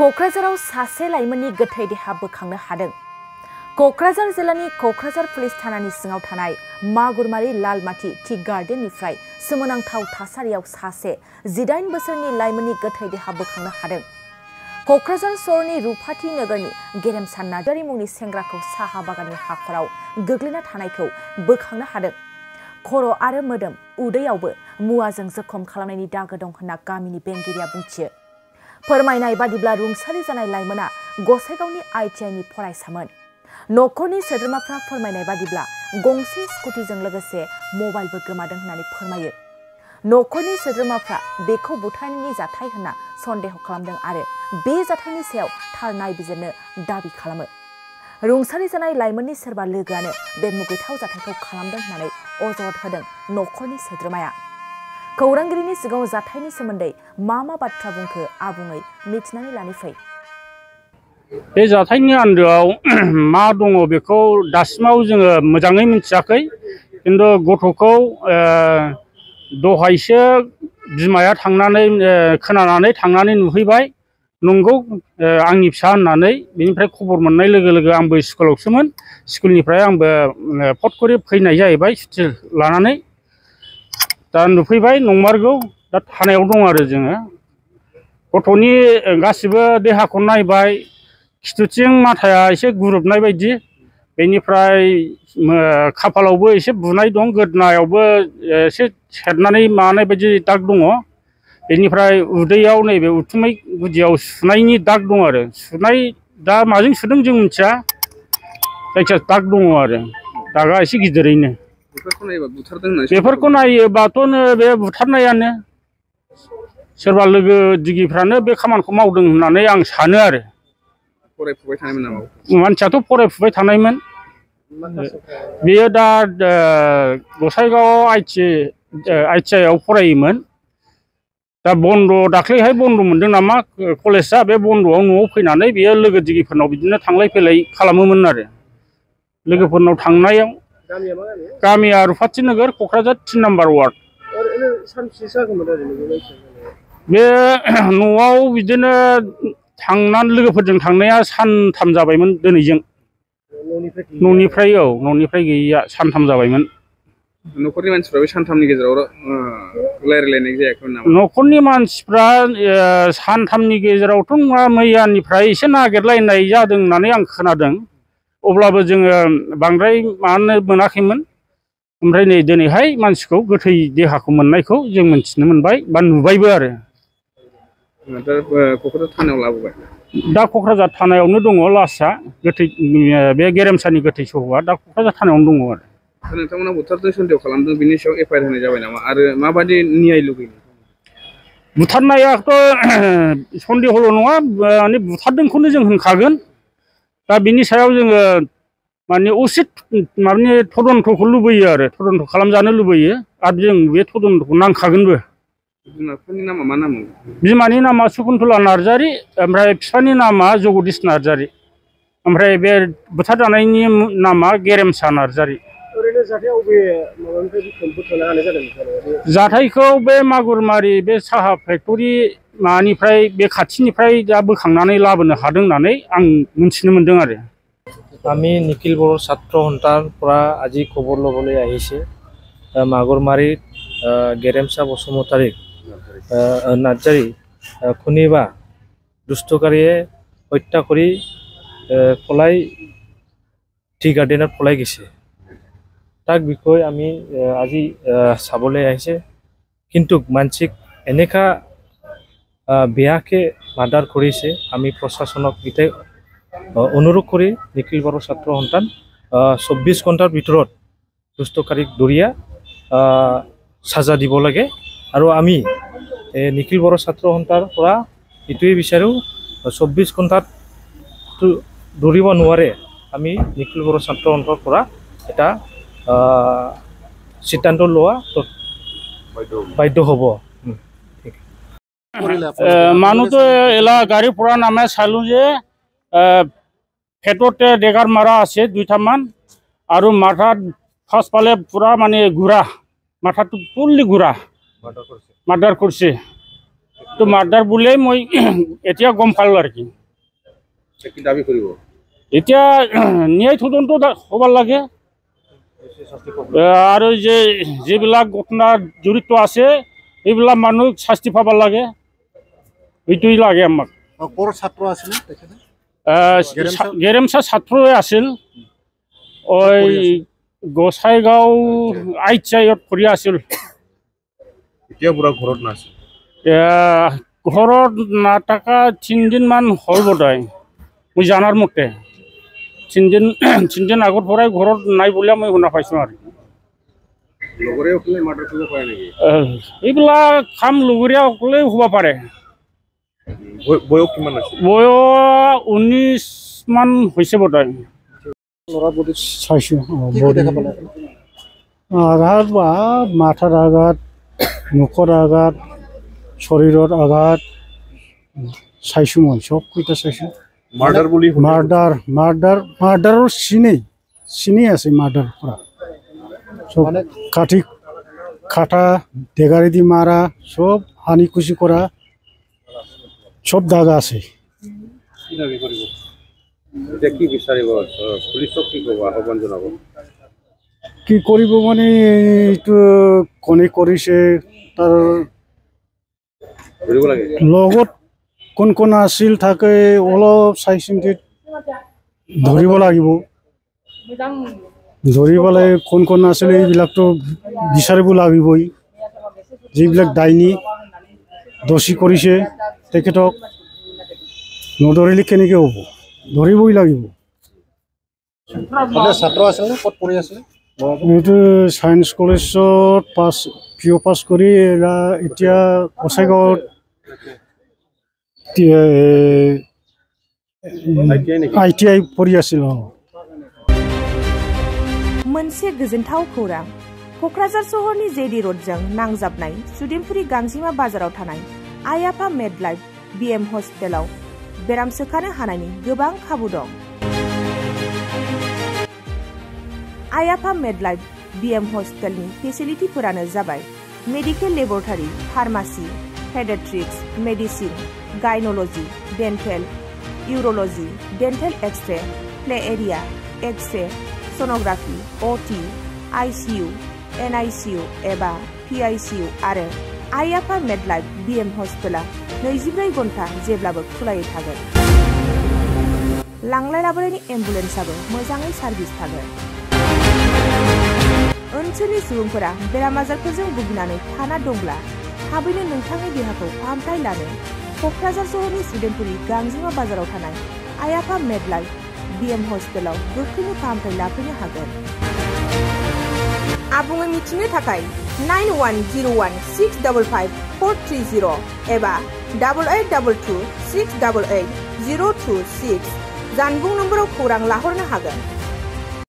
क'क्राझाराव सासे लाइमोननि गोथै देहा बोखांनो हादों। क'क्राझार जिल्लानि क'क्राझार पुलिस थानानि सिङाव थानाय मागुरमारि लालमाटि टी गार्डेननिफ्राय सोमोनांथाव थासारियाव सासे 18 बोसोरनि लाइमोननि गोथै देहा बोखांनो हादों। क'क्राझार सहरनि रुपाथि नोगोरनि गेरेमसा नार्जारी मुंनि सेंग्राखौ साहा बागाननि हाखराव गोग्लैना थानायखौ बोखांनो हादों। खर' आरो मोदोम उदैयावबो मुवाजों जखम खालामनायनि दागो दं होनना गामिनि बेंगिरिया बुंथियो। फोरमायनाय बादिब्ला रुंसारि जानाय लाइमोना गसाइगावनि ITIनि फरायसामोन। न'खरनि सोद्रोमाफ्रा फोरमायनाय बादिब्ला गंसे स्कुटिजों लोगोसे मबाइलबो गोमादों होननानै फोरमायो। न'खरनि सोद्रोमाफ्रा बेखौ बुथारनायनि जाथाय होनना सन्देह खालामदों आरो बे जाथायनि सायाव थार नायबिजिरनो दाबि खालामो। रुंसारि जानाय लाइमोननि सोरबा लोगोआनो बे मुगैथाव जाथायखौ खालामदों होननानै अजद होदों न'खरनि सोद्रोमाया। खौरांगिरिनि सिगाङाव जाथायनि सोमोन्दै मा बाथ्रा बुंखो आबुङै मिथिनानै लानि फै। बे जाथायनि आन्दोआव मा दङ बेखौ दासिमाव जोङो मोजाङै मिथियाखै, खिन्थु गथ'खौ दहायसो बिमाया थांनानै खोनानानै थांनानै नुहैबाय। नंगौ आंनि फिसा होननानै बेनिफ्राय खबर मोननाय लोगो लोगो आंबो स्कुलावसोमोन। स्कुलनिफ्राय आंबो फटकरि फैनाय जाहैबाय सुथि लानानै। दा नुफैबाय नंमारगौ, दा थानायाव दं आरो जोङो। गथ'नि गासिबो देहाखौ नायबाय, खिथुथिं माथाया एसे गुरुबनाय बायदि, बेनिफ्राय खाफालावबो एसे बुनाय दं, गोदनायावबो एसे सेरनानै मानाय बायदि दाग दङ। बेनिफ्राय उदैयाव नैबे उथुमै गुदियाव सुनायनि दाग दं आरो। सुनाय दा माजों सुदों जों मिथिया, जायखिया दाग दङ आरो, दागा एसे गिदिरैनो। बेफोरखौ नायोबाथ' बे बुथारनायानो, सोरबा लोगो दिगिफ्रानो बे खामानिखौ मावदों होननानै आं सानो आरो। फरायफुबाय थानायमोन नामा? मानसियाथ' फरायफुबाय थानायमोन। बेयो दा गसाइगाव ITIआव फरायोमोन। दा बन्द दाख्लैहाय बन्द मोनदों नामा कलेजआ, बे बन्द'आव न'आव फैनानै बेयो लोगो दिगिफोरनाव बिदिनो थांलाय फैलाय खालामोमोन आरो। लोगोफोरनाव थांनायाव गामिया रुपाथि नोगोर, क'क्राझार 3 नम्बर वार्ड। बे न'आव बिदिनो थांनानै लोगोफोरजों थांनाया सानथाम जाबायमोन दिनैजों। न'निफ्राय गैयैया सानथाम जाबायमोन। न'खरनि मानसिफ्रा बे सानथामनि गेजेराव रायज्लायनाय जायाखैमोन नामा? न'खरनि मानसिफ्रा सानथामनि गेजेरावथ' नङा, मैयानिफ्राय एसे नागिरलायनाय जादों होननानै आं खोनादों। अब्लाबो जोङो बांद्राय मानो मोनाखैमोन। ओमफ्राय नै दिनैहाय मानसिखौ गोथै देहाखौ मोननायखौ जों मिथिनो मोनबाय बा नुबायबो आरो। क'क्राझार थानायाव लाबोबाय? दा क'क्राझार थानायावनो दङ लासआ, गोथै बे गेरेमसानि गोथै सहआ दा क'क्राझार थानायावनो दङ आरो। नोंथांमोना बुथारदों सन्देह खालामदों, बिनि सायाव FIR होनाय जाबाय नामा आरो माबायदि न्याय लुबैयो? बुथारनायाथ' सन्देहल' नङा, माने बुथारदोंखौनो जों होनखागोन। दा बिनि सायाव जोङो माने उसित माने तदन्तखौ लुबैयो आरो, तदन्त खालामजानो लुबैयो आरो जों बे तदन्तखौ नांखागोनबो। बिमाफोरनि नामा मा नाम? बिमानि नामा सुकुन्तला नार्जारी, ओमफ्राय बिफानि नामा जगदीश नार्जारी, ओमफ्राय बे बुथारजानायनि नामा गेरेमसा नार्जारी। ओरैनो जाथाया अबे माबानिफ्राय बोखांनो हानाय जादों? जाथायखौ बे मागुरमारि बे साहा फेक्टरि माबानिफ्राय, बे खाथिनिफ्राय दा बोखांनानै लाबोनो हादों होननानै आं मिथिनो मोन्दों आरो। আমি নিখিল বড়োৰ ছাত্ৰ সন্থাৰ পৰা আজি খবৰ ল'বলৈ আহিছে। মাগুৰমাৰীত গেৰেমচা বসুমতাৰীক নাৰ্জাৰী খুনিবা দুষ্টকাৰীয়ে হত্যা কৰি পলাই টি গাৰ্ডেনত পলাই গৈছে। তাক বিষয়ে আমি আজি চাবলৈ আহিছে। কিন্তু মানসিক এনেকা বেয়াকে মাৰ্ডাৰ কৰিছে, আমি প্ৰশাসনক এটাই অনুৰোধ কৰি নিখিল বড়ো ছাত্ৰ সন্থান 24 ঘণ্টাৰ ভিতৰত দুষ্টকাৰীক ধৰিয়া সাজা দিব লাগে। আৰু আমি নিখিল বড়ো ছাত্ৰ সন্থাৰ পৰা এইটোৱে বিচাৰোঁ, 24 ঘণ্টাত ধৰিব নোৱাৰে, আমি নিখিল বড়ো ছাত্ৰ সন্থাৰ পৰা এটা সিদ্ধান্ত লোৱা বাধ্য হ'ব। মানুহটো এলা গাড়ী পৰা নামে চালোঁ যে পেটতে ডেগাৰ মাৰা আছে 2টামান, আৰু মাথাত ফাৰ্ষ্টফালে পুৰা মানে ঘূৰা, মাথাটো ফুল্লি ঘূৰা মাৰ্ডাৰ কৰিছে। তো মাৰ্ডাৰ বুলিয়েই মই এতিয়া গম পালোঁ আৰু কি কি দাবী কৰিব এতিয়া ন্যায় তদন্ত হ'ব লাগে আৰু যিবিলাক ঘটনা জড়িত আছে এইবিলাক মানুহ শাস্তি পাব লাগে এইটোই লাগে আমাক ক'ৰ ছাত্ৰ আছিল তেখেতে গেৰেমচা ছাত্ৰই আছিল গোসাইগাঁও আইচাইত পঢ়ি আছিল এতিয়া পুৰা ঘৰত নাছিল ঘৰত নাথাকা 3 দিনমান হ'ল বোধহয় মই জানাৰ মতে 3 দিন আগৰ পৰাই ঘৰত নাই বুলি মই শুনা পাইছোঁ আৰু লগৰীয়াসকলে মাৰ্ডাৰ কৰিব পাৰে নেকি এইবিলাক কাম লগৰীয়াসকলেই হ'ব পাৰে বয়স কিমান আছিল বয়স 19 মান হৈছে বোধহয় চাইছোঁ আঘাত বা মাথাৰ আঘাত মুখৰ আঘাত শৰীৰৰ আঘাত চাইছোঁ মই চবকেইটা চাইছোঁ মাৰ্ডাৰ বুলি মাৰ্ডাৰৰ চিনেই আছে মাৰ্ডাৰ কৰা চব কাটা ডেগাৰি দি মাৰা চব হানি খুচি কৰা চব দাগা আছে কি দাবী কৰিব এতিয়া কি বিচাৰিব পুলিচক কি ক'ব আহ্বান জনাব কি কৰিব মানে এইটো কোনে কৰিছে তাৰ ধৰিব লাগে লগত কোন আছিল থাকে অলপ চাই চিন্তি ধৰিব লাগিব ধৰিবলৈ কোন আছিল এইবিলাকতো বিচাৰিব লাগিবই যিবিলাক ডাইনী দোষী কৰিছে তেখেতক নধৰিলে কেনেকৈ হ'ব ধৰিবই লাগিব ছাত্ৰ আছিল নে ক'ত পঢ়ি আছিলে এইটো ছায়েন্স কলেজত পিঅ' পাছ কৰি এতিয়া গোসাইগাঁৱত ITI পঢ়ি আছিল मोनसे गोजोनथाव खौरां क'क्राझार सहरनि जेडि र'डजों नांजाबनाय सुदेमपुरि गांजिमा बाजाराव थानाय आइ आफा मेडलाइफ BM हस्पिटालाव बेराम सोखानो हानायनि गोबां खाबु दं आइ आफा मेडलाइफ BM हस्पिटालनि फेसिलिटिफोरानो जाबाय medical laboratory pharmacy paediatrics medicine gynaecology dental urology dental x ray play area x ray sonography OT ICU NICU एबा PICU आरो आइ आफा मेडलाइफ BM हस्पिटाला 24 घन्टा जेब्लाबो खुलायै थागोन लांलाय लाबोनायनि एम्बुलेन्सआबो मोजाङै सार्भिस थागोन ओनसोलनि सुबुंफोरा बेराम आजारफोरजों भुगिनानै थाना दंब्ला थाबैनो नोंथांनि देहाखौ फाहामथाय लानो क'क्राझार सहरनि सुदेमपुरि गांजिमा बाजाराव थानाय आइ आफा मेडलाइफ BM हस्पिटालाव गोख्रैनो फाहामथाय लाफैनो हागोन आबुङै मिथिनो थाखाय 9101655430 एबा 8822688026 जानबुं नम्बराव खौरां लाहरनो हागोन